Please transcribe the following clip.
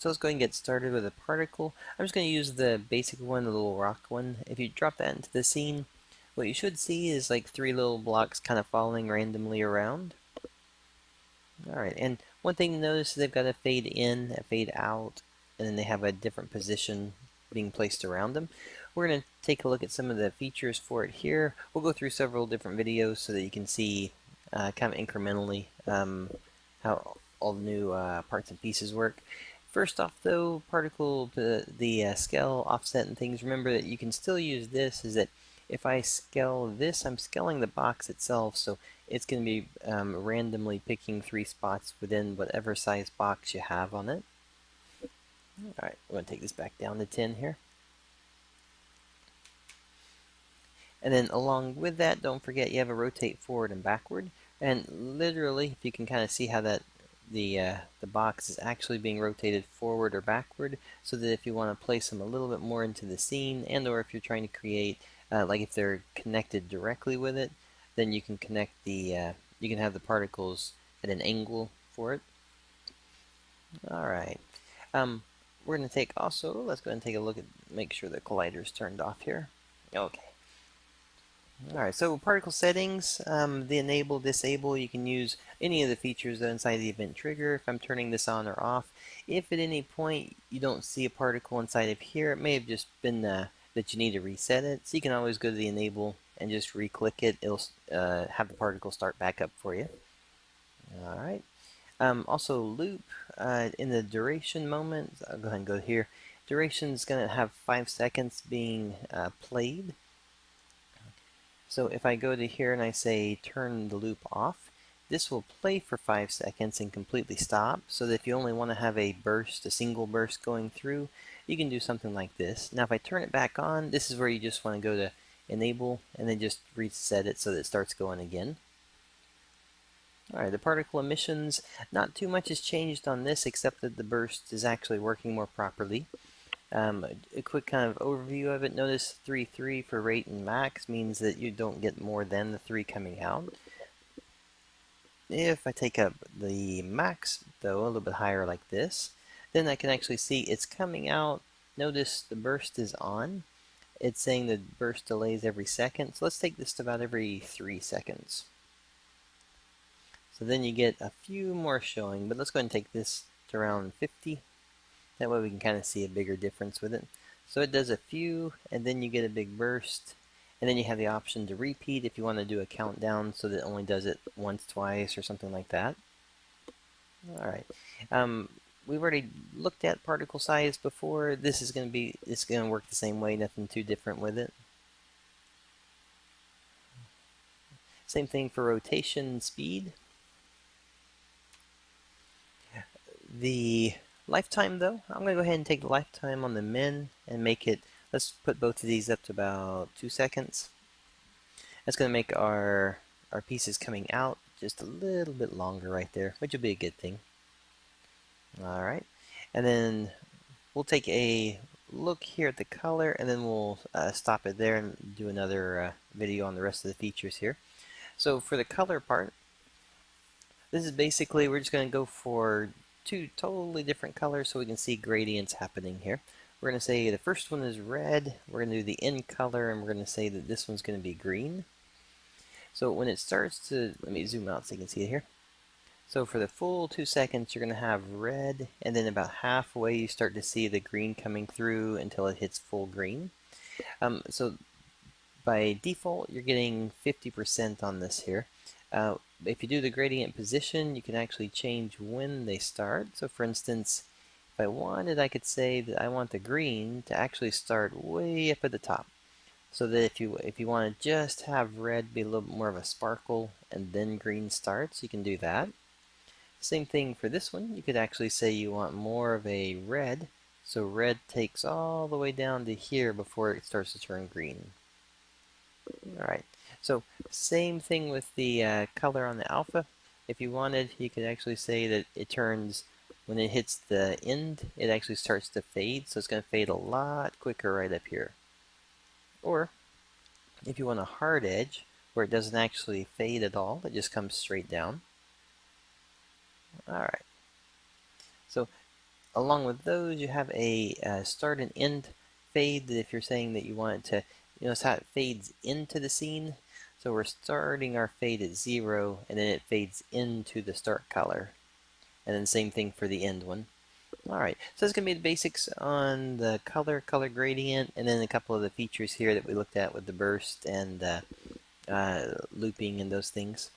So let's go ahead and get started with a particle. I'm just going to use the basic one, the little rock one. If you drop that into the scene, what you should see is like 3 little blocks kind of falling randomly around. Alright, and one thing to notice is they've got a fade in, a fade out, and then they have a different position being placed around them. We're going to take a look at some of the features for it here. We'll go through several different videos so that you can see kind of incrementally how all the new parts and pieces work. First off though, particle, the scale, offset, and things, remember that you can still use this, is that if I scale this, I'm scaling the box itself, so it's going to be randomly picking 3 spots within whatever size box you have on it. Alright, I'm going to take this back down to 10 here. And then along with that, don't forget you have a rotate forward and backward. And literally, if you can kind of see how that the box is actually being rotated forward or backward, so that if you want to place them a little bit more into the scene, and or if you're trying to create, like if they're connected directly with it, then you can connect the, you can have the particles at an angle for it. Alright, we're going to take also, let's go ahead and take a look at, make sure the collider's turned off here. Okay. Alright, so particle settings, the enable, disable, you can use any of the features inside the event trigger if I'm turning this on or off. If at any point you don't see a particle inside of here, it may have just been that you need to reset it, so you can always go to the enable and just re-click it. It'll have the particle start back up for you. Alright, also loop, in the duration moment, I'll go ahead and go here. Duration is going to have 5 seconds being played. So if I go to here and I say turn the loop off, this will play for 5 seconds and completely stop, so that if you only want to have a burst, a single burst going through, you can do something like this. Now if I turn it back on, this is where you just want to go to enable and then just reset it so that it starts going again. Alright, the particle emissions, not too much has changed on this except that the burst is actually working more properly. A quick kind of overview of it, notice 3 for rate and max means that you don't get more than the 3 coming out. If I take up the max though, a little bit higher like this, then I can actually see it's coming out. Notice the burst is on. It's saying the burst delays every second, so let's take this to about every 3 seconds. So then you get a few more showing, but let's go ahead and take this to around 50. That way we can kind of see a bigger difference with it. So it does a few, and then you get a big burst, and then you have the option to repeat if you want to do a countdown so that it only does it once, twice, or something like that. Alright, we've already looked at particle size before. This is going to work the same way, nothing too different with it. Same thing for rotation speed. The lifetime though, I'm going to go ahead and take the lifetime on the min and make it, let's put both of these up to about 2 seconds. That's going to make our pieces coming out just a little bit longer right there, which will be a good thing. Alright, and then we'll take a look here at the color and then we'll stop it there and do another video on the rest of the features here. So for the color part, this is basically, we're just going to go for 2 totally different colors so we can see gradients happening here. We're going to say the first one is red, we're going to do the in color, and we're going to say that this one's going to be green. So when it starts to, let me zoom out so you can see it here. So for the full 2 seconds you're going to have red, and then about halfway you start to see the green coming through until it hits full green. So by default you're getting 50% on this here. If you do the gradient position, you can actually change when they start. So for instance, if I wanted, I could say that I want the green to actually start way up at the top. So that if you want to just have red be a little bit more of a sparkle and then green starts, you can do that. Same thing for this one. You could actually say you want more of a red, so red takes all the way down to here before it starts to turn green. Alright. So same thing with the color on the alpha. If you wanted, you could actually say that it turns, when it hits the end, it actually starts to fade, so it's going to fade a lot quicker right up here. Or if you want a hard edge, where it doesn't actually fade at all, it just comes straight down. Alright. So along with those, you have a start and end fade. If you're saying that you want it to, notice how it fades into the scene. So we're starting our fade at 0, and then it fades into the start color. And then same thing for the end one. Alright, so that's going to be the basics on the color gradient, and then a couple of the features here that we looked at with the burst and looping and those things.